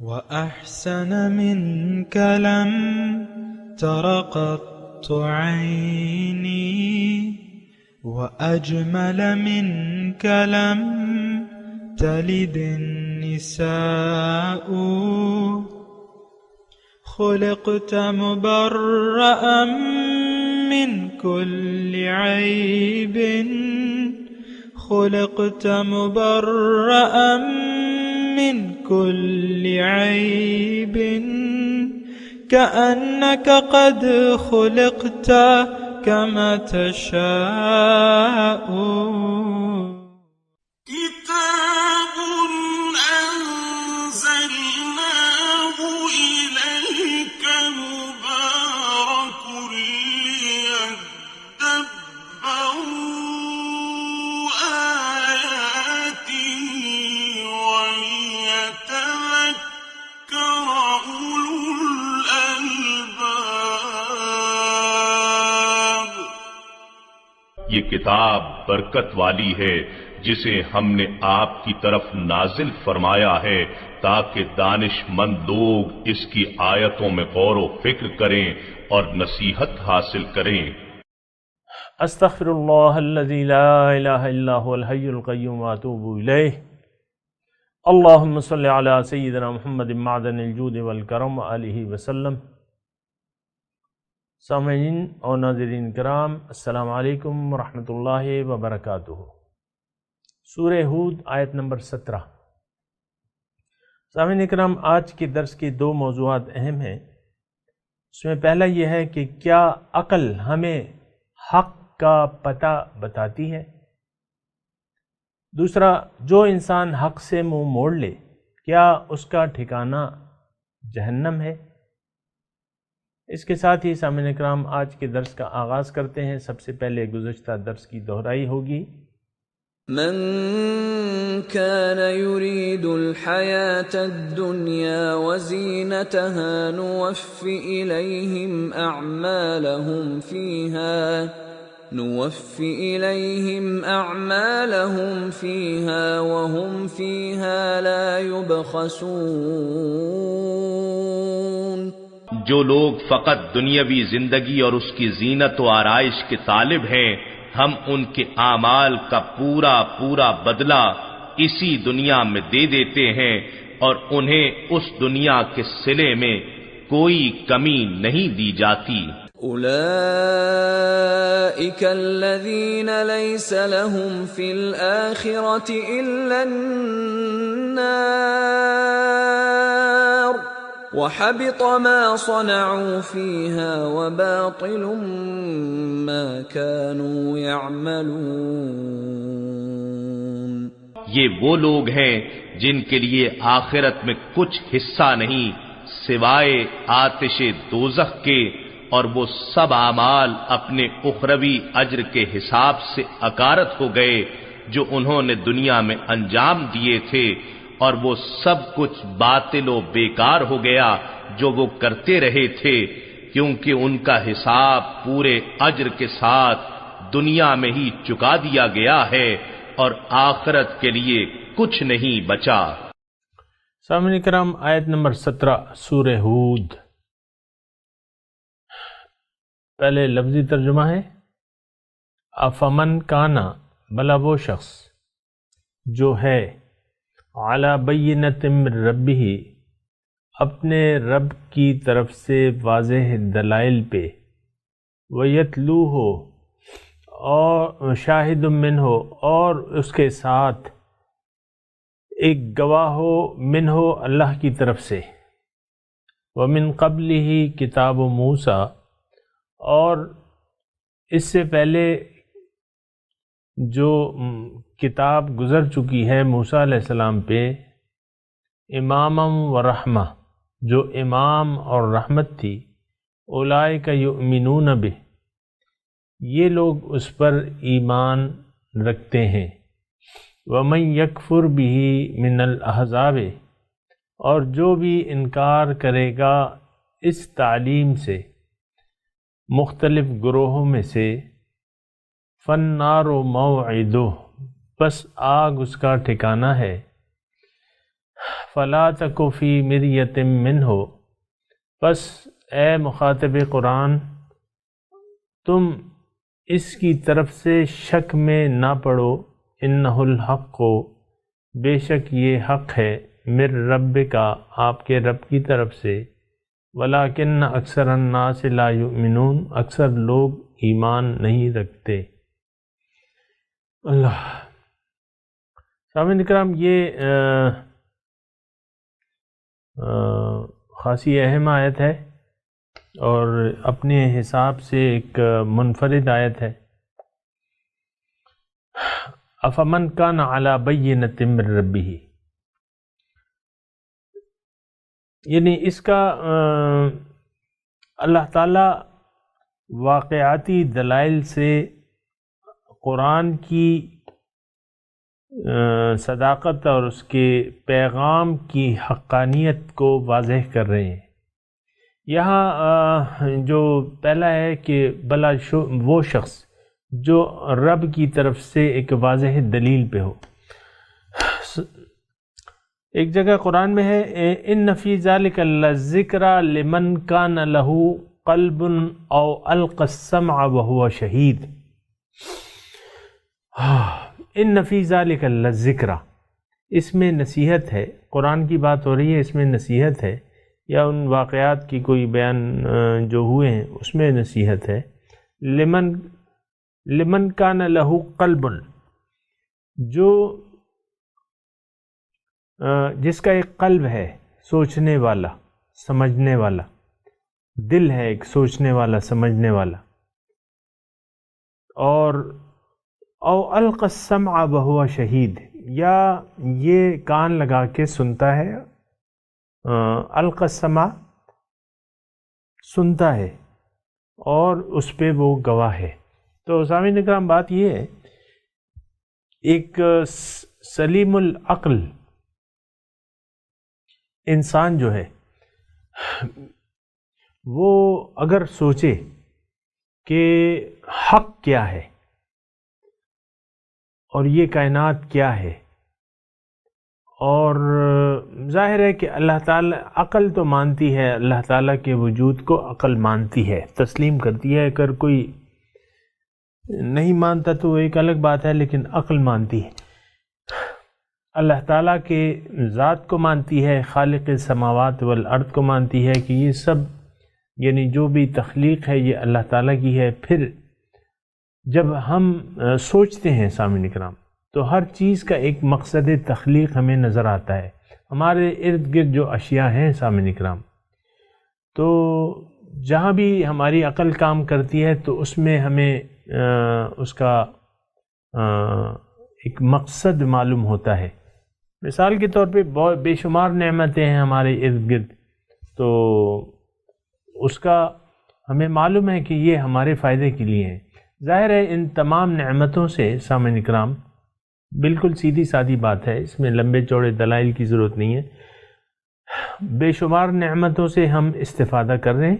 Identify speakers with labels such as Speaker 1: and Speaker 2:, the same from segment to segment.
Speaker 1: وأحسن منك لم تر قط عيني وأجمل منك لم تلد النساء خلقت مبرأ من كل عيب خلقت مبرأ من كل عيب كأنك قد خلقت كما تشاء
Speaker 2: كتاب أنزلناه إليك مبارك ليدبروا آياته وليتذكر أولو الألباب.
Speaker 3: یہ کتاب برکت والی ہے جسے ہم نے آپ کی طرف نازل فرمایا ہے تاکہ دانش مند لوگ اس کی آیتوں میں غور و فکر کریں اور نصیحت حاصل کریں.
Speaker 4: استغفر اللہ الذی لا الہ الا هو الحی القیوم واتوب الیہ. اللہم صلی علی سیدنا محمد معدن الجود والکرم وآلہ وسلم. سامعین اور ناظرین کرام، السلام علیکم ورحمۃ اللہ وبرکاتہ. سورہ ہود آیت نمبر 17. سامعین کرام، آج کے درس کے دو موضوعات اہم ہیں. اس میں پہلا یہ ہے کہ کیا عقل ہمیں حق کا پتہ بتاتی ہے؟ دوسرا، جو انسان حق سے منہ موڑ لے کیا اس کا ٹھکانہ جہنم ہے؟ اس کے ساتھ ہی سامعین اکرام آج کے درس کا آغاز کرتے ہیں. سب سے پہلے گزشتہ درس کی دہرائی ہوگی.
Speaker 5: من كان يريد الحياة الدنيا وزينتها نوفِ إليهم أعمالهم فيها وهم فيها لا يبخسون.
Speaker 3: جو لوگ فقط دنیاوی زندگی اور اس کی زینت و آرائش کے طالب ہیں، ہم ان کے اعمال کا پورا پورا بدلہ اسی دنیا میں دے دیتے ہیں اور انہیں اس دنیا کے صلے میں کوئی کمی نہیں دی جاتی.
Speaker 5: أولئك الذين ليس لهم في الآخرة إلا النار وحبط ما صنعوا فيها وباطل ما كانوا يعملون.
Speaker 3: یہ وہ لوگ ہیں جن کے لیے آخرت میں کچھ حصہ نہیں سوائے آتش دوزخ کے، اور وہ سب اعمال اپنے اخروی اجر کے حساب سے اکارت ہو گئے جو انہوں نے دنیا میں انجام دیے تھے، اور وہ سب کچھ باطل و بیکار ہو گیا جو وہ کرتے رہے تھے، کیونکہ ان کا حساب پورے اجر کے ساتھ دنیا میں ہی چکا دیا گیا ہے اور آخرت کے لیے کچھ نہیں بچا.
Speaker 4: سامعین کرام، آیت نمبر 17 سورہ ہود. پہلے لفظی ترجمہ ہے افمن کانا، بلا وہ شخص جو ہے علی بینۃ من ربہ، اپنے رب کی طرف سے واضح دلائل پہ، ویتلوہ، اور شاہد منہ، اور اس کے ساتھ ایک گواہ ہو، منہ اللہ کی طرف سے، ومن قبلہ کتاب موسیٰ، اور اس سے پہلے جو کتاب گزر چکی ہے موسیٰ علیہ السلام پہ، اماما و رحمہ، جو امام اور رحمت تھی، اولئک یؤمنون بہ، یہ لوگ اس پر ایمان رکھتے ہیں، ومن یکفر بہ من الاحزاب، اور جو بھی انکار کرے گا اس تعلیم سے مختلف گروہوں میں سے، فالنار موعدہ، بس آگ اس کا ٹھکانہ ہے، فلا تک فی مریۃ منہ، پس اے مخاطب قرآن تم اس کی طرف سے شک میں نہ پڑو، انہ الحق، بے شک یہ حق ہے، من ربک، آپ کے رب کی طرف سے، ولیکن اکثر الناس لا یؤمنون، اکثر لوگ ایمان نہیں رکھتے۔ اللہ سامعین اکرام، یہ خاصی اہم آیت ہے اور اپنے حساب سے ایک منفرد آیت ہے۔ افمن کان علی بینۃ من ربہ، یعنی اس کا اللہ تعالی واقعاتی دلائل سے قرآن کی صداقت اور اس کے پیغام کی حقانیت کو واضح کر رہے ہیں۔ یہاں جو پہلا ہے کہ بلا وہ شخص جو رب کی طرف سے ایک واضح دلیل پہ ہو۔ ایک جگہ قرآن میں ہے ان فی ذلک لذکر لمن کان لہ قلب او القى السمع وهو شہید۔ ان فی ذلک لذکر، اس میں نصیحت ہے، قرآن کی بات ہو رہی ہے، اس میں نصیحت ہے، یا ان واقعات کی کوئی بیان جو ہوئے ہیں اس میں نصیحت ہے۔ لمن کان لہ قلب، جو جس کا ایک قلب ہے، سوچنے والا، سمجھنے والا، دل ہے ایک سوچنے والا، سمجھنے والا، اور او القى السمع وهو شہید، یا یہ کان لگا کے سنتا ہے، القى السمع سنتا ہے اور اس پہ وہ گواہ ہے۔ تو سامعین اکرام، بات یہ ہے، ایک سلیم العقل انسان جو ہے وہ اگر سوچے کہ حق کیا ہے اور یہ کائنات کیا ہے، اور ظاہر ہے کہ اللہ تعالیٰ عقل تو مانتی ہے، اللہ تعالیٰ کے وجود کو عقل مانتی ہے، تسلیم کرتی ہے، اگر کوئی نہیں مانتا تو ایک الگ بات ہے، لیکن عقل مانتی ہے، اللہ تعالیٰ کے ذات کو مانتی ہے، خالق السماوات والارض کو مانتی ہے کہ یہ سب یعنی جو بھی تخلیق ہے یہ اللہ تعالیٰ کی ہے۔ پھر جب ہم سوچتے ہیں سامعین کرام تو ہر چیز کا ایک مقصد تخلیق ہمیں نظر آتا ہے۔ ہمارے ارد گرد جو اشیاء ہیں سامعین کرام، تو جہاں بھی ہماری عقل کام کرتی ہے تو اس میں ہمیں اس کا ایک مقصد معلوم ہوتا ہے۔ مثال کے طور پہ بے شمار نعمتیں ہیں ہمارے ارد گرد، تو اس کا ہمیں معلوم ہے کہ یہ ہمارے فائدے کے لیے ہیں۔ ظاہر ہے ان تمام نعمتوں سے سامعین اکرام، بالکل سیدھی سادی بات ہے، اس میں لمبے چوڑے دلائل کی ضرورت نہیں ہے، بے شمار نعمتوں سے ہم استفادہ کر رہے ہیں،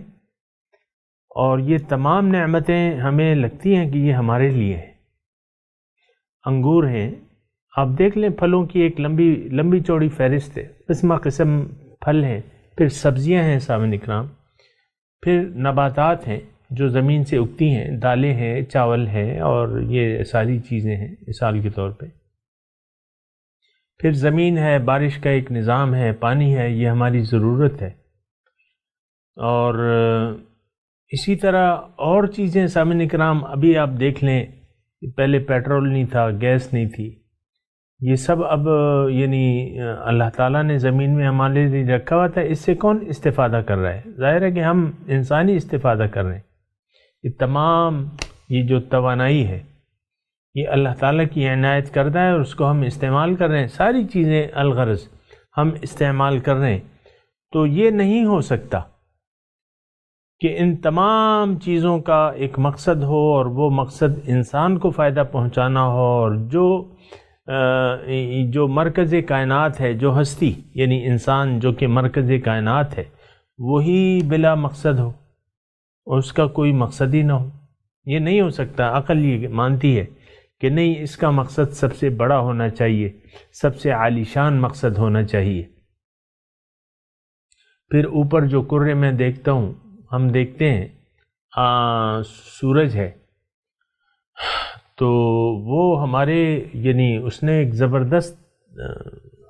Speaker 4: اور یہ تمام نعمتیں ہمیں لگتی ہیں کہ یہ ہمارے لیے ہیں۔ انگور ہیں، آپ دیکھ لیں، پھلوں کی ایک لمبی چوڑی فہرست ہے، قسم قسم پھل ہیں، پھر سبزیاں ہیں سامعین اکرام، پھر نباتات ہیں جو زمین سے اگتی ہیں، دالیں ہیں، چاول ہیں، اور یہ ساری چیزیں ہیں مثال کے طور پہ۔ پھر زمین ہے، بارش کا ایک نظام ہے، پانی ہے، یہ ہماری ضرورت ہے، اور اسی طرح اور چیزیں سامعین اکرام، ابھی آپ دیکھ لیں، پہلے پیٹرول نہیں تھا، گیس نہیں تھی، یہ سب اب یعنی اللہ تعالیٰ نے زمین میں ہمارے لیے رکھا ہوا تھا، اس سے کون استفادہ کر رہا ہے؟ ظاہر ہے کہ ہم انسانی استفادہ کر رہے ہیں۔ یہ تمام یہ جو توانائی ہے یہ اللہ تعالیٰ کی عنایت کردہ ہے، اور اس کو ہم استعمال کر رہے ہیں، ساری چیزیں الغرض ہم استعمال کر رہے ہیں۔ تو یہ نہیں ہو سکتا کہ ان تمام چیزوں کا ایک مقصد ہو، اور وہ مقصد انسان کو فائدہ پہنچانا ہو، اور جو مرکز کائنات ہے، جو ہستی یعنی انسان جو کہ مرکز کائنات ہے، وہی بلا مقصد ہو، اور اس کا کوئی مقصد ہی نہ ہو، یہ نہیں ہو سکتا۔ عقل یہ مانتی ہے کہ نہیں، اس کا مقصد سب سے بڑا ہونا چاہیے، سب سے عالی شان مقصد ہونا چاہیے، پھر اوپر جو کرے میں دیکھتا ہوں، ہم دیکھتے ہیں سورج ہے، تو وہ ہمارے یعنی اس نے ایک زبردست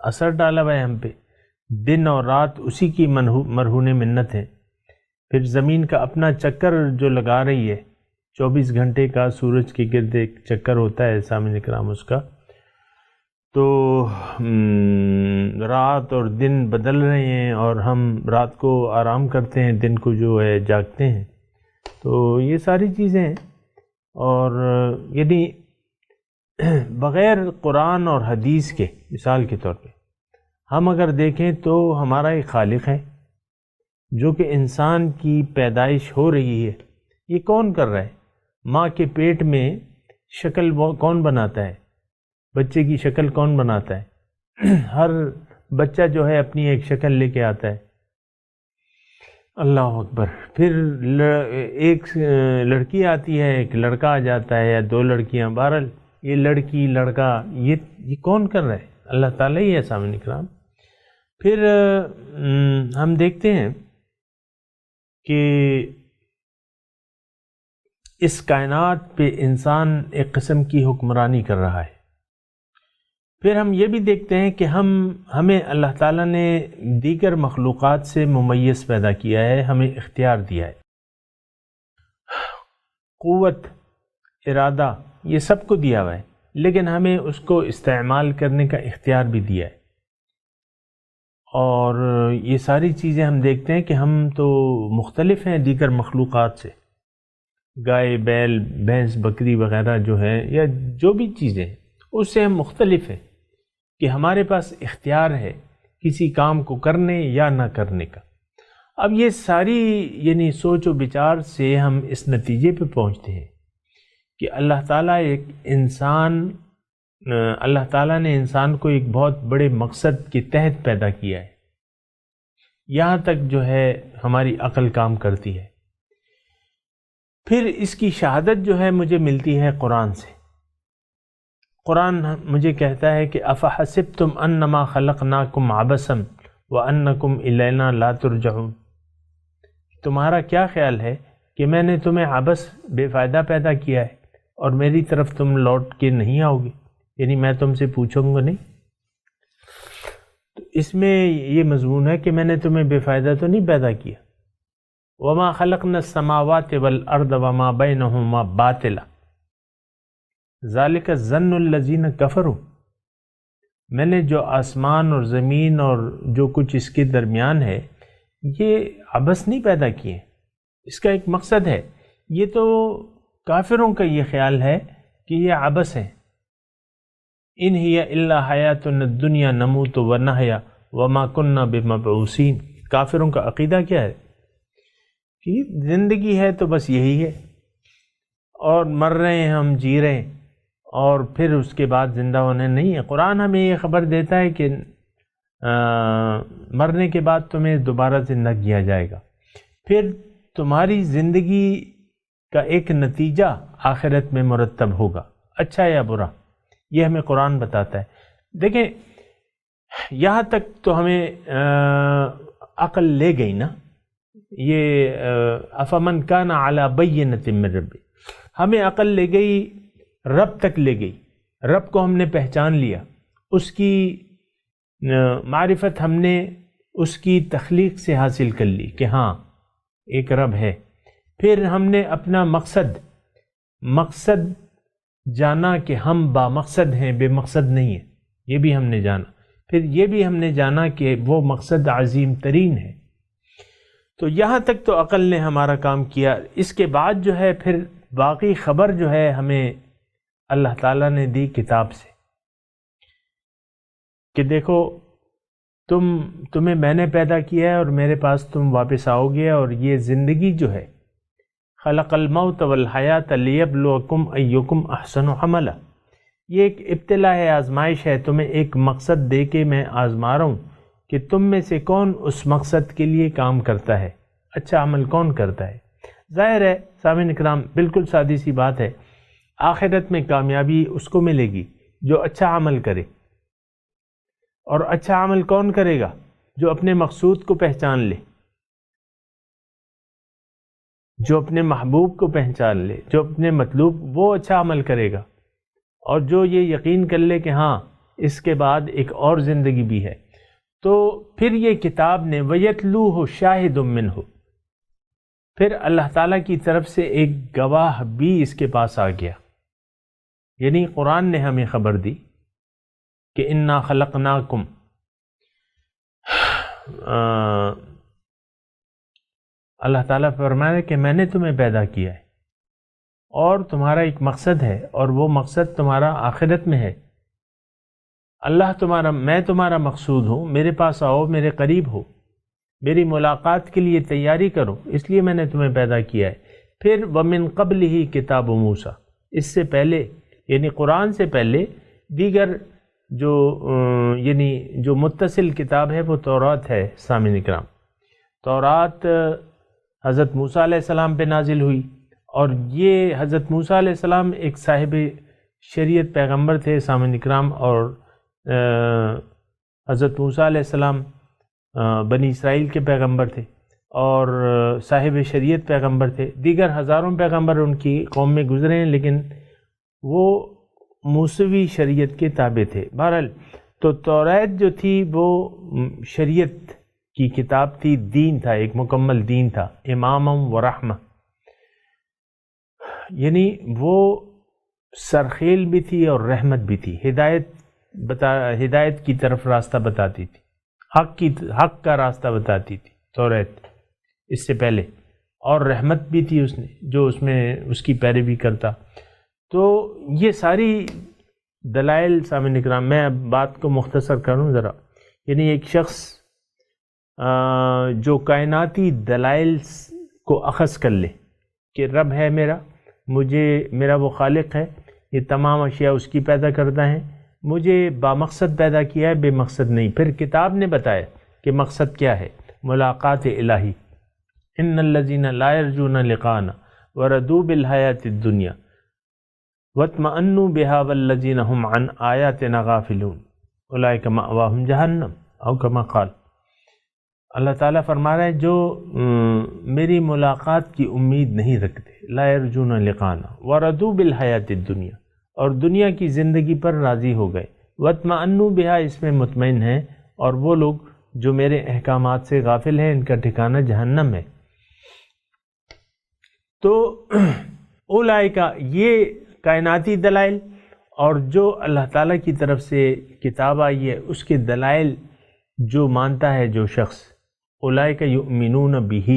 Speaker 4: اثر ڈالا ہوا ہے ہم پہ، دن اور رات اسی کی مرہون منت ہے۔ پھر زمین کا اپنا چکر جو لگا رہی ہے، 24 گھنٹے کا سورج کے گرد ایک چکر ہوتا ہے سامعین کرام اس کا، تو رات اور دن بدل رہے ہیں، اور ہم رات کو آرام کرتے ہیں، دن کو جو ہے جاگتے ہیں، تو یہ ساری چیزیں ہیں۔ اور یعنی بغیر قرآن اور حدیث کے، مثال کے طور پہ ہم اگر دیکھیں تو ہمارا ایک خالق ہے جو کہ انسان کی پیدائش ہو رہی ہے، یہ کون کر رہا ہے؟ ماں کے پیٹ میں شکل کون بناتا ہے؟ بچے کی شکل کون بناتا ہے؟ ہر بچہ جو ہے اپنی ایک شکل لے کے آتا ہے، اللہ اکبر۔ پھر ایک لڑکی آتی ہے، ایک لڑکا آ جاتا ہے، یا دو لڑکیاں، بہرحال یہ لڑکی لڑکا یہ کون کر رہا ہے؟ اللہ تعالیٰ ہی ہے سامعین کرام۔ پھر ہم دیکھتے ہیں کہ اس کائنات پہ انسان ایک قسم کی حکمرانی کر رہا ہے۔ پھر ہم یہ بھی دیکھتے ہیں کہ ہمیں اللہ تعالیٰ نے دیگر مخلوقات سے ممیز پیدا کیا ہے، ہمیں اختیار دیا ہے، قوت، ارادہ، یہ سب کو دیا ہوا ہے، لیکن ہمیں اس کو استعمال کرنے کا اختیار بھی دیا ہے۔ اور یہ ساری چیزیں ہم دیکھتے ہیں کہ ہم تو مختلف ہیں دیگر مخلوقات سے، گائے، بیل، بھینس، بکری وغیرہ جو ہے، یا جو بھی چیزیں ہیں اس سے ہم مختلف ہیں کہ ہمارے پاس اختیار ہے کسی کام کو کرنے یا نہ کرنے کا۔ اب یہ ساری یعنی سوچ و بچار سے ہم اس نتیجے پہ پہنچتے ہیں کہ اللہ تعالیٰ نے انسان کو ایک بہت بڑے مقصد کے تحت پیدا کیا ہے، یہاں تک جو ہے ہماری عقل کام کرتی ہے۔ پھر اس کی شہادت جو ہے مجھے ملتی ہے قرآن سے۔ قرآن مجھے کہتا ہے کہ افحسبتم انما خلقناکم عبثا وانکم الینا لا ترجعون، تمہارا کیا خیال ہے کہ میں نے تمہیں عبث بے فائدہ پیدا کیا ہے اور میری طرف تم لوٹ کے نہیں آؤ گے، یعنی میں تم سے پوچھوں گا نہیں؟ تو اس میں یہ مضمون ہے کہ میں نے تمہیں بے فائدہ تو نہیں پیدا کیا۔ وما خلقنا السماوات والارض وما بینہما باطلا ذالک الظن الذین کفروا، میں نے جو آسمان اور زمین اور جو کچھ اس کے درمیان ہے یہ عبث نہیں پیدا کیے، اس کا ایک مقصد ہے۔ یہ تو کافروں کا یہ خیال ہے کہ یہ عبث ہے۔ ان ہی الا حیاتنا الدنیا نموت ونحیا وما کننا بمبعوثین، کافروں کا عقیدہ کیا ہے کہ زندگی ہے تو بس یہی ہے، اور مر رہے ہیں ہم، جی رہے ہیں، اور پھر اس کے بعد زندہ ہونے نہیں ہے۔ قرآن ہمیں یہ خبر دیتا ہے کہ مرنے کے بعد تمہیں دوبارہ زندہ کیا جائے گا، پھر تمہاری زندگی کا ایک نتیجہ آخرت میں مرتب ہوگا، اچھا یا برا، یہ ہمیں قرآن بتاتا ہے۔ دیکھیں یہاں تک تو ہمیں عقل لے گئی نا، یہ افمن کان علی بینۃ من ربہ، ہمیں عقل لے گئی، رب تک لے گئی، رب کو ہم نے پہچان لیا، اس کی معرفت ہم نے اس کی تخلیق سے حاصل کر لی کہ ہاں ایک رب ہے۔ پھر ہم نے اپنا مقصد جانا کہ ہم با مقصد ہیں، بے مقصد نہیں ہیں، یہ بھی ہم نے جانا۔ پھر یہ بھی ہم نے جانا کہ وہ مقصد عظیم ترین ہے۔ تو یہاں تک تو عقل نے ہمارا کام کیا۔ اس کے بعد جو ہے پھر باقی خبر جو ہے ہمیں اللہ تعالیٰ نے دی کتاب سے کہ دیکھو تمہیں میں نے پیدا کیا ہے اور میرے پاس تم واپس آؤ گے، اور یہ زندگی جو ہے خلق الموت والحیات لیبلوکم ایکم احسن عملا، یہ ایک ابتلا ہے، آزمائش ہے، تمہیں ایک مقصد دے کے میں آزما رہا ہوں کہ تم میں سے کون اس مقصد کے لیے کام کرتا ہے، اچھا عمل کون کرتا ہے۔ ظاہر ہے سامعین اکرام، بالکل سادی سی بات ہے، آخرت میں کامیابی اس کو ملے گی جو اچھا عمل کرے، اور اچھا عمل کون کرے گا؟ جو اپنے مقصود کو پہچان لے جو اپنے محبوب کو پہچان لے، جو اپنے مطلوب، وہ اچھا عمل کرے گا، اور جو یہ یقین کر لے کہ ہاں اس کے بعد ایک اور زندگی بھی ہے، تو پھر یہ کتاب نے وَيَتْلُوهُ شَاهِدٌ مِّنْهُ، پھر اللہ تعالیٰ کی طرف سے ایک گواہ بھی اس کے پاس آ گیا، یعنی قرآن نے ہمیں خبر دی کہ اِنَّا خَلَقْنَاكُمْ، اللہ تعالیٰ فرمایا کہ میں نے تمہیں پیدا کیا ہے اور تمہارا ایک مقصد ہے، اور وہ مقصد تمہارا آخرت میں ہے۔ میں تمہارا مقصود ہوں، میرے پاس آؤ، میرے قریب ہو، میری ملاقات کے لیے تیاری کرو، اس لیے میں نے تمہیں پیدا کیا ہے۔ پھر وَمِن قَبْلِهِ کتاب موسیٰ، اس سے پہلے یعنی قرآن سے پہلے دیگر جو متصل کتاب ہے وہ تورات ہے۔ سامعین اکرام، تورات حضرت موسیٰ علیہ السلام پہ نازل ہوئی، اور یہ حضرت موسیٰ علیہ السلام ایک صاحب شریعت پیغمبر تھے سامعین اکرام، اور حضرت موسیٰ علیہ السلام بنی اسرائیل کے پیغمبر تھے اور صاحب شریعت پیغمبر تھے۔ دیگر ہزاروں پیغمبر ان کی قوم میں گزرے ہیں، لیکن وہ موسوی شریعت کے تابع تھے۔ بہرحال تو تورات جو تھی وہ شریعت کی کتاب تھی، دین تھا، ایک مکمل دین تھا، امام و رحمہ، یعنی وہ سرخیل بھی تھی اور رحمت بھی تھی، ہدایت کی طرف راستہ بتاتی تھی، حق کا راستہ بتاتی تھی تورات اس سے پہلے، اور رحمت بھی تھی اس نے جو اس میں اس کی پیروی کرتا۔ تو یہ ساری دلائل سامعین اکرام، میں اب بات کو مختصر کروں ذرا، یعنی ایک شخص جو کائناتی دلائل کو اخذ کر لے کہ رب ہے میرا وہ خالق ہے، یہ تمام اشیاء اس کی پیدا کرتا ہے، مجھے بامقصد پیدا کیا ہے، بے مقصد نہیں۔ پھر کتاب نے بتایا کہ مقصد کیا ہے، ملاقات الہی۔ ان الذین لا یرجون لقاءنا وردوا بالحیاۃ الدنیا واطمأنوا بها والذین هم عن آیاتنا غافلون اولئک مأواہم جہنم او کما قال۔ اللہ تعالیٰ فرما رہا ہے جو میری ملاقات کی امید نہیں رکھتے، لا یرجون لقاءنا وردوا بالحیاۃ الدنیا، اور دنیا کی زندگی پر راضی ہو گئے، واطمأنوا بها، اس میں مطمئن ہیں، اور وہ لوگ جو میرے احکامات سے غافل ہیں ان کا ٹھکانہ جہنم ہے۔ تو اولئکا، یہ کائناتی دلائل، اور جو اللہ تعالیٰ کی طرف سے کتاب آئی ہے اس کے دلائل جو مانتا ہے جو شخص، اولئک یؤمنون بہ،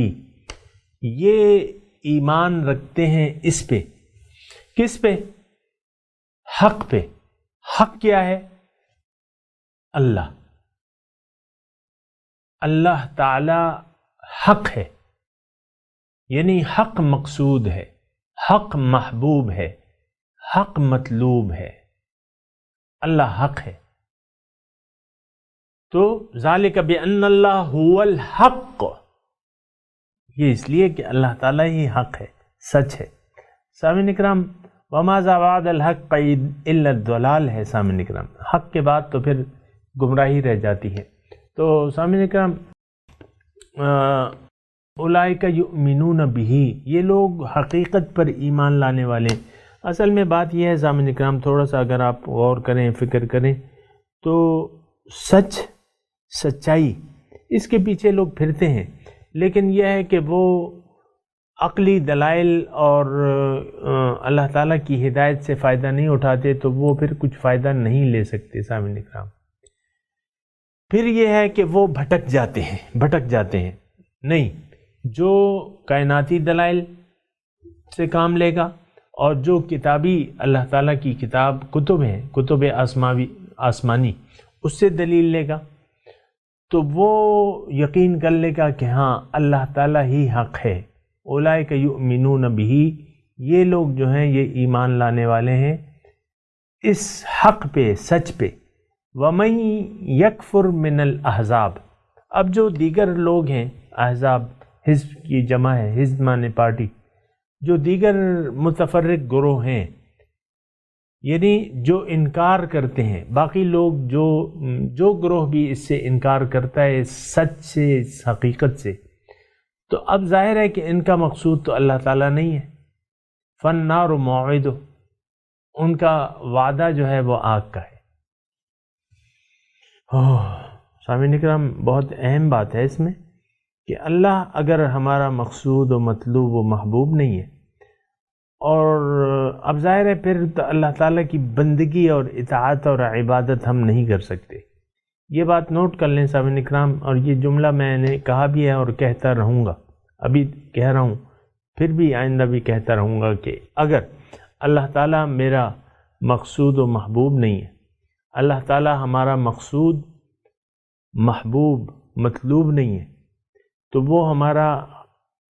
Speaker 4: یہ ایمان رکھتے ہیں اس پہ، کس پہ؟ حق پہ۔ حق کیا ہے؟ اللہ تعالی حق ہے، یعنی حق مقصود ہے، حق محبوب ہے، حق مطلوب ہے، اللہ حق ہے۔ تو ذالک بأن اللہ هو الحق، یہ اس لیے کہ اللہ تعالیٰ ہی حق ہے، سچ ہے۔ سامعین اکرام، وَمَاذَا بَعْدَ الْحَقِّ إِلَّا الضَّلَالُ ہے۔ سامعین اکرام، حق کے بعد تو پھر گمراہی رہ جاتی ہے۔ تو سامعین اکرام، اولئک یؤمنون بہ، یہ لوگ حقیقت پر ایمان لانے والے۔ اصل میں بات یہ ہے سامعین اکرام، تھوڑا سا اگر آپ غور کریں، فکر کریں، تو سچائی، اس کے پیچھے لوگ پھرتے ہیں، لیکن یہ ہے کہ وہ عقلی دلائل اور اللہ تعالیٰ کی ہدایت سے فائدہ نہیں اٹھاتے، تو وہ پھر کچھ فائدہ نہیں لے سکتے سامعین اکرام۔ پھر یہ ہے کہ وہ بھٹک جاتے ہیں۔ نہیں، جو کائناتی دلائل سے کام لے گا، اور جو کتابی اللہ تعالیٰ کی کتب ہیں، کتب آسمانی، اس سے دلیل لے گا، تو وہ یقین کر لے گا کہ ہاں اللہ تعالیٰ ہی حق ہے۔ اولئک یؤمنون بہ، یہ لوگ جو ہیں یہ ایمان لانے والے ہیں اس حق پہ، سچ پہ۔ وَمَن یکفر من الاحزاب، اب جو دیگر لوگ ہیں، احزاب حزب کی جمع ہے، حزب مانے پارٹی، جو دیگر متفرق گروہ ہیں، یعنی جو انکار کرتے ہیں، باقی لوگ جو گروہ بھی اس سے انکار کرتا ہے، سچ سے، اس حقیقت سے، تو اب ظاہر ہے کہ ان کا مقصود تو اللہ تعالیٰ نہیں ہے. فالنار موعد، ان کا وعدہ جو ہے وہ آگ کا ہے. سامعین کرام، بہت اہم بات ہے اس میں کہ اللہ اگر ہمارا مقصود و مطلوب و محبوب نہیں ہے، اور اب ظاہر ہے پھر تو اللہ تعالیٰ کی بندگی اور اطاعت اور عبادت ہم نہیں کر سکتے. یہ بات نوٹ کر لیں سامعین اکرام، اور یہ جملہ میں نے کہا بھی ہے اور کہتا رہوں گا، ابھی کہہ رہا ہوں پھر بھی آئندہ بھی کہتا رہوں گا کہ اگر اللہ تعالیٰ میرا مقصود و محبوب نہیں ہے، اللہ تعالیٰ ہمارا مقصود محبوب مطلوب نہیں ہے، تو وہ ہمارا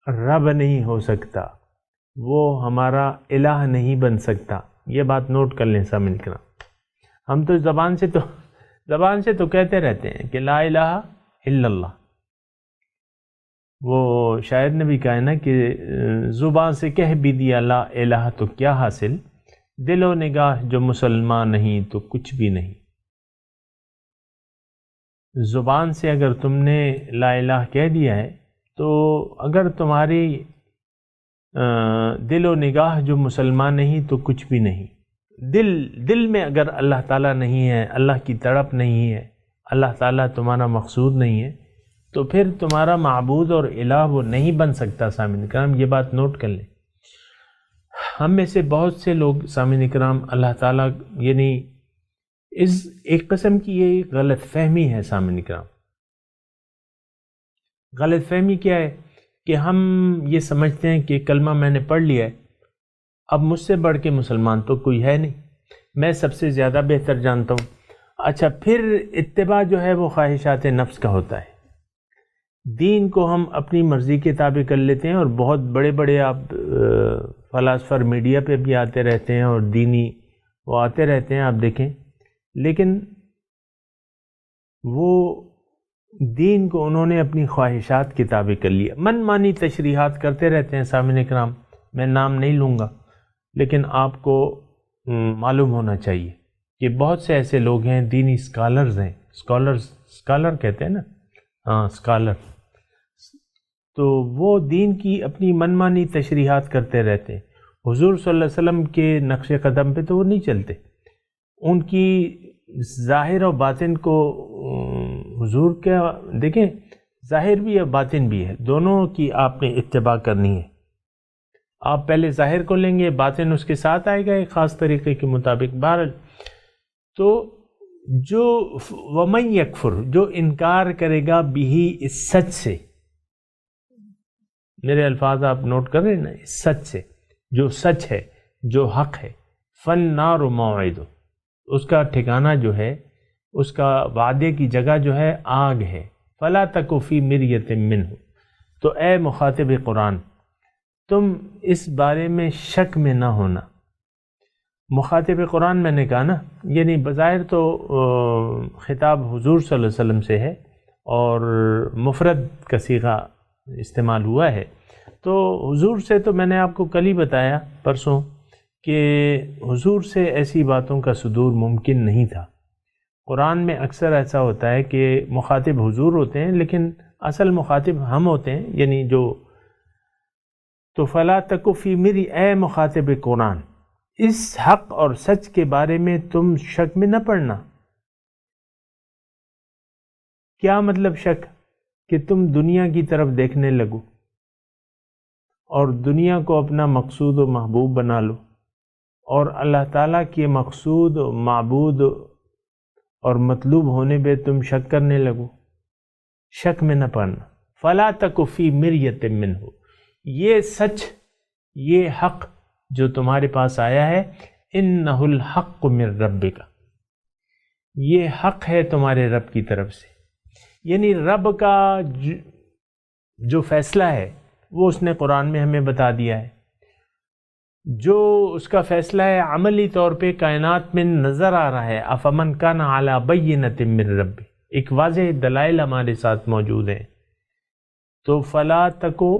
Speaker 4: رب نہیں ہو سکتا، وہ ہمارا الہ نہیں بن سکتا. یہ بات نوٹ کر لیں سامعین کرام. ہم تو زبان سے تو کہتے رہتے ہیں کہ لا الہ الا اللہ. وہ شاعر نے بھی کہا ہے نا کہ زبان سے کہہ بھی دیا لا الہ تو کیا حاصل، دل و نگاہ جو مسلمان نہیں تو کچھ بھی نہیں. زبان سے اگر تم نے لا الہ کہہ دیا ہے تو اگر تمہاری دل و نگاہ جو مسلمان نہیں تو کچھ بھی نہیں. دل میں اگر اللہ تعالیٰ نہیں ہے، اللہ کی تڑپ نہیں ہے، اللہ تعالیٰ تمہارا مقصود نہیں ہے، تو پھر تمہارا معبود اور الہ وہ نہیں بن سکتا. سامعین کرام، یہ بات نوٹ کر لیں. ہم میں سے بہت سے لوگ سامعین کرام اللہ تعالیٰ یعنی اس ایک قسم کی یہ غلط فہمی ہے. سامعین کرام، غلط فہمی کیا ہے کہ ہم یہ سمجھتے ہیں کہ کلمہ میں نے پڑھ لیا ہے، اب مجھ سے بڑھ کے مسلمان تو کوئی ہے نہیں، میں سب سے زیادہ بہتر جانتا ہوں. اچھا، پھر اتباع جو ہے وہ خواہشات نفس کا ہوتا ہے. دین کو ہم اپنی مرضی کے تابع کر لیتے ہیں، اور بہت بڑے بڑے آپ فلاسفر میڈیا پہ بھی آتے رہتے ہیں اور دینی وہ آتے رہتے ہیں، آپ دیکھیں، لیکن وہ دین کو انہوں نے اپنی خواہشات کے تابع کر لیا. من مانی تشریحات کرتے رہتے ہیں. سامعین کرام، میں نام نہیں لوں گا، لیکن آپ کو معلوم ہونا چاہیے کہ بہت سے ایسے لوگ ہیں، دینی اسکالرز ہیں، اسکالر کہتے ہیں نا، ہاں اسکالر، تو وہ دین کی اپنی من مانی تشریحات کرتے رہتے ہیں. حضور صلی اللہ علیہ وسلم کے نقش قدم پہ تو وہ نہیں چلتے. ان کی ظاہر و باطن کو حضور کے دیکھیں، ظاہر بھی ہے باطن بھی ہے، دونوں کی آپ نے اتباع کرنی ہے. آپ پہلے ظاہر کو لیں گے، باطن اس کے ساتھ آئے گا ایک خاص طریقے کے مطابق. بہرحال تو جو ومن یکفر، جو انکار کرے گا بھی اس سچ سے، میرے الفاظ آپ نوٹ کر رہے ہیں نا، اس سچ سے، جو سچ ہے، جو حق ہے، فالنار موعد، اس کا ٹھکانہ جو ہے، اس کا وعدے کی جگہ جو ہے آگ ہے. فلا تک فی مریۃ منہ، تو اے مخاطب قرآن تم اس بارے میں شک میں نہ ہونا. مخاطب قرآن میں نے کہا نا، یعنی بظاہر تو خطاب حضور صلی اللہ علیہ وسلم سے ہے اور مفرد کا صیغہ استعمال ہوا ہے. تو حضور سے تو میں نے آپ کو کل ہی بتایا پرسوں کہ حضور سے ایسی باتوں کا صدور ممکن نہیں تھا. قرآن میں اکثر ایسا ہوتا ہے کہ مخاطب حضور ہوتے ہیں لیکن اصل مخاطب ہم ہوتے ہیں، یعنی جو تو فلا تک فی میری، اے مخاطب قرآن اس حق اور سچ کے بارے میں تم شک میں نہ پڑنا. کیا مطلب شک؟ کہ تم دنیا کی طرف دیکھنے لگو اور دنیا کو اپنا مقصود و محبوب بنا لو، اور اللہ تعالیٰ کے مقصود و معبود اور مطلوب ہونے پہ تم شک کرنے لگو. شک میں نہ پڑنا. فلا تک فی مریۃ منہ، یہ سچ، یہ حق جو تمہارے پاس آیا ہے، انہ الحق من ربک، یہ حق ہے تمہارے رب کی طرف سے. یعنی رب کا جو فیصلہ ہے وہ اس نے قرآن میں ہمیں بتا دیا ہے. جو اس کا فیصلہ ہے عملی طور پہ کائنات میں نظر آ رہا ہے. افمن کان علی بینۃ من ربہ، ایک واضح دلائل ہمارے ساتھ موجود ہیں. تو فلا تکو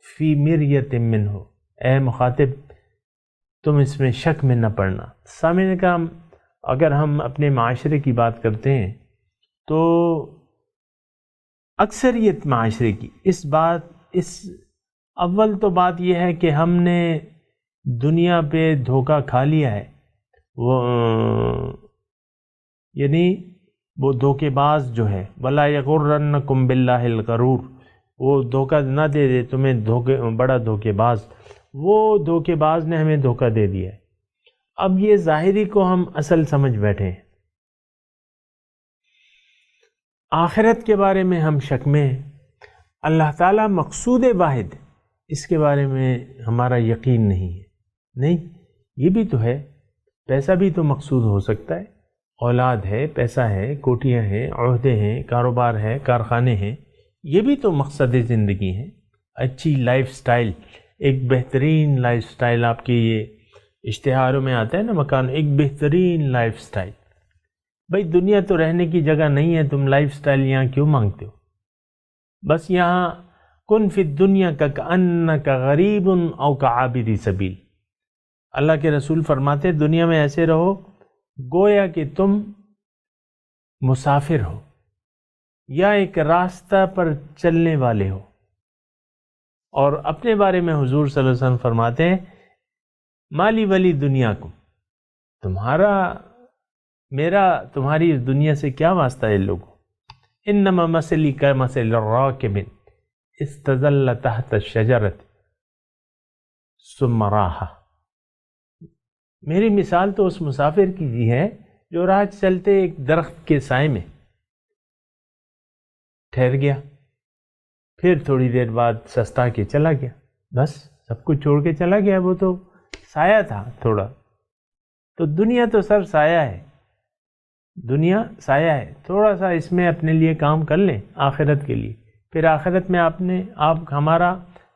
Speaker 4: فی مریۃ منہ، اے مخاطب تم اس میں شک میں نہ پڑنا. سامعین کرام، اگر ہم اپنے معاشرے کی بات کرتے ہیں تو اکثریت معاشرے کی اس اول تو بات یہ ہے کہ ہم نے دنیا پہ دھوکہ کھا لیا ہے، وہ یعنی وہ دھوکے باز جو ہے، وَلَا يَغُرَّنَّكُمْ بِاللَّهِ الْغَرُورُ، وہ دھوکہ نہ دے دے تمہیں بڑا دھوکے باز، وہ دھوکے باز نے ہمیں دھوکہ دے دیا ہے۔ اب یہ ظاہری کو ہم اصل سمجھ بیٹھے ہیں، آخرت کے بارے میں ہم شک میں ہیں، اللہ تعالیٰ مقصود واحد اس کے بارے میں ہمارا یقین نہیں ہے۔ نہیں، یہ بھی تو ہے، پیسہ بھی تو مقصود ہو سکتا ہے، اولاد ہے، پیسہ ہے، کوٹیاں ہیں، عہدے ہیں، کاروبار ہے، کارخانے ہیں، یہ بھی تو مقصد زندگی ہے۔ اچھی لائف سٹائل، ایک بہترین لائف سٹائل، آپ کی یہ اشتہاروں میں آتا ہے نا مکان، ایک بہترین لائف سٹائل۔ بھئی دنیا تو رہنے کی جگہ نہیں ہے، تم لائف سٹائل یہاں کیوں مانگتے ہو؟ بس یہاں کن فی الدنیا کأنک غریب او کعابر سبیل، اللہ کے رسول فرماتے دنیا میں ایسے رہو گویا کہ تم مسافر ہو یا ایک راستہ پر چلنے والے ہو۔ اور اپنے بارے میں حضور صلی اللہ علیہ وسلم فرماتے ہیں مالی ولی دنیا کو، تمہارا میرا تمہاری اس دنیا سے کیا واسطہ ہے لوگوں؟ انما مثلی کمثل الراکب استظل تحت الشجرۃ ثم راح، میری مثال تو اس مسافر کی جی ہے جو راہ چلتے ایک درخت کے سائے میں ٹھہر گیا، پھر تھوڑی دیر بعد سستا کے چلا گیا، بس سب کچھ چھوڑ کے چلا گیا، وہ تو سایہ تھا تھوڑا۔ تو دنیا تو سر سایہ ہے، دنیا سایہ ہے، تھوڑا سا اس میں اپنے لیے کام کر لیں آخرت کے لیے، پھر آخرت میں آپ ہمارا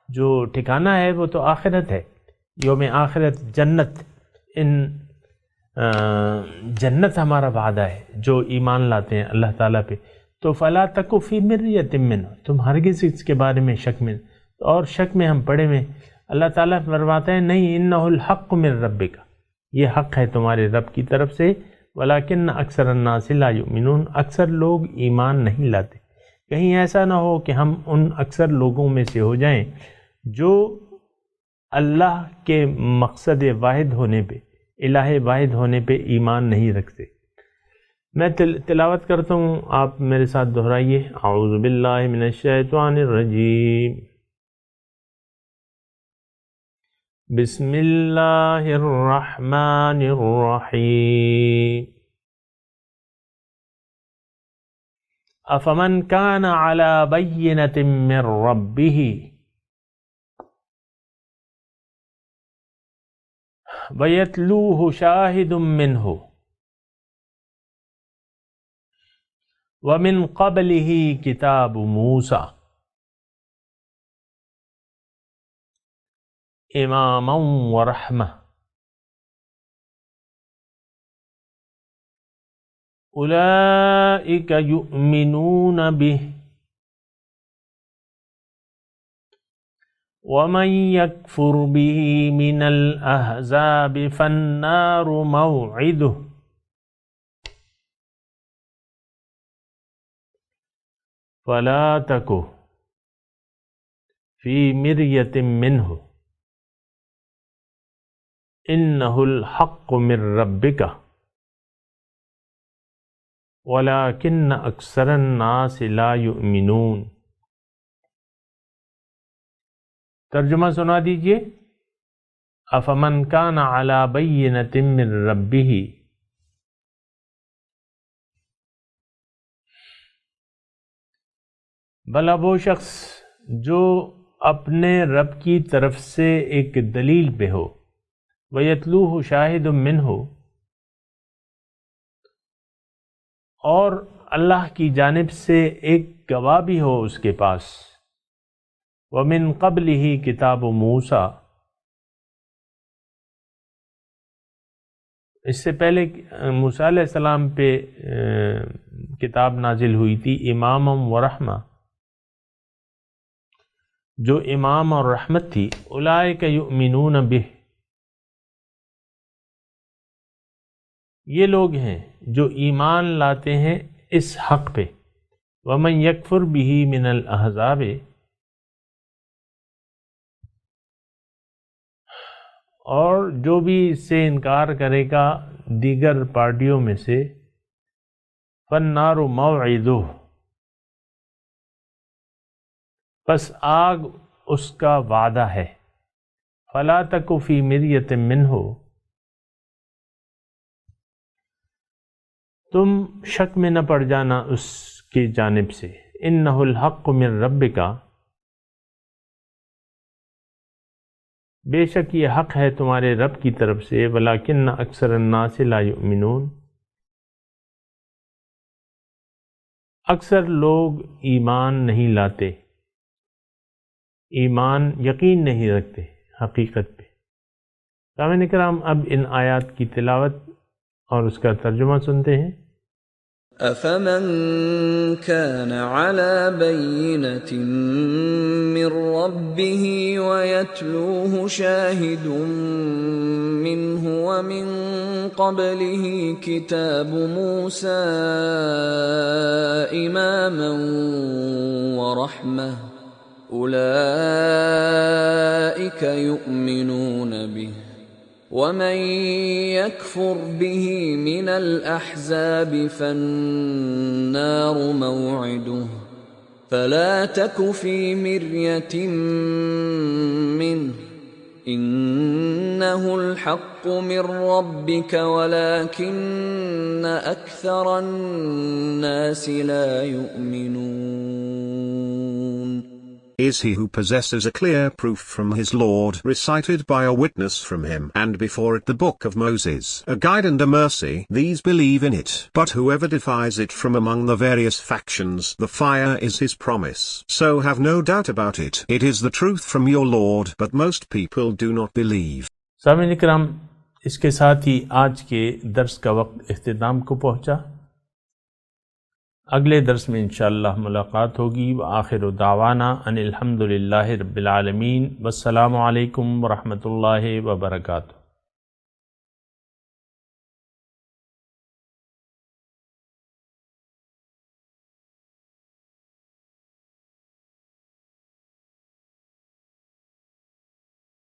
Speaker 4: جو ٹھکانہ ہے وہ تو آخرت ہے، یوم آخرت، جنت، جنت ہمارا وعدہ ہے جو ایمان لاتے ہیں اللہ تعالیٰ پہ۔ تو فلا تک فی مریۃ منہ، تم ہرگز اس کے بارے میں شک میں، اور شک میں ہم پڑے ہوئے، اللہ تعالیٰ فرماتا ہے نہیں، انہ الحق من ربک، یہ حق ہے تمہارے رب کی طرف سے، ولیکن اکثر الناس لا یؤمنون، اکثر لوگ ایمان نہیں لاتے۔ کہیں ایسا نہ ہو کہ ہم ان اکثر لوگوں میں سے ہو جائیں جو اللہ کے مقصد واحد ہونے پہ، الہ واحد ہونے پہ ایمان نہیں رکھتے۔ میں تلاوت کرتا ہوں، آپ میرے ساتھ دہرائیے، اعوذ باللہ من الشیطان الرجیم، بسم اللہ الرحمن الرحیم، افمن کان علی بینۃ من ربہ وَيَتْلُوهُ شَاهِدٌ مِّنْهُ وَمِنْ قَبْلِهِ كِتَابُ مُوسَى إِمَامًا وَرَحْمَةً أُولَئِكَ يُؤْمِنُونَ بِهِ وَمَنْ يَكْفُرْ بِهِ مِنَ الْأَحْزَابِ فَالنَّارُ مَوْعِدُهُ فَلَا تَكُ فِي مِرْيَةٍ مِّنْهُ إِنَّهُ الْحَقُّ مِنْ رَبِّكَ وَلَكِنَّ أَكْثَرَ النَّاسِ لَا يُؤْمِنُونَ۔ ترجمہ سنا دیجئے، افمن کان علی بینۃ من ربہ، بھلا وہ شخص جو اپنے رب کی طرف سے ایک دلیل پہ ہو، وَيَتْلُوهُ شَاهِدٌ مِّنْهُ، اور اللہ کی جانب سے ایک گواہ بھی ہو اس کے پاس، وَمِن قَبْلِهِ کتاب موسیٰ، اس سے پہلے موسیٰ علیہ السلام پہ کتاب نازل ہوئی تھی، امامًا ورحمہ، جو امام اور رحمت تھی، اولئک یؤمنون بہ، یہ لوگ ہیں جو ایمان لاتے ہیں اس حق پہ، ومن یکفر بہ من الاحزاب، اور جو بھی اس سے انکار کرے گا دیگر پارٹیوں میں سے فالنار موعدہ، پس آگ اس کا وعدہ ہے، فلا تک فی مریۃ منہ، تم شک میں نہ پڑ جانا اس کی جانب سے، انہ الحق من ربک، بے شک یہ حق ہے تمہارے رب کی طرف سے، ولکن اکثر الناس لا یؤمنون، اکثر لوگ ایمان نہیں لاتے، ایمان یقین نہیں رکھتے حقیقت پہ۔ سامعین کرام، اب ان آیات کی تلاوت اور اس کا ترجمہ سنتے ہیں۔
Speaker 5: أفمن كان على بينة من ربه ويتلوه شاهد منه ومن قبله كتاب موسى إماما ورحمة أولئك يؤمنون به، ومن يكفر به من الأحزاب فالنار موعده، فلا تك في مرية منه، إنه الحق من ربك ولكن أكثر الناس لا يؤمنون۔
Speaker 6: Is he who possesses a clear proof from his Lord, recited by a witness from him, and before it the book of Moses, a guide and a mercy, these believe in it. But whoever defies it from among the various factions, the fire is his promise. So have no doubt about it. It is the truth from your Lord, but most people do not believe.
Speaker 4: سامعین کرام، اس کے ساتھ ہی آج کے درس کا وقت اختتام کو پہنچا۔ اگلے درس میں انشاءاللہ ملاقات ہوگی۔ وآخر دعوانا ان الحمد للہ رب العالمین، والسلام علیکم ورحمۃ اللہ وبرکاتہ۔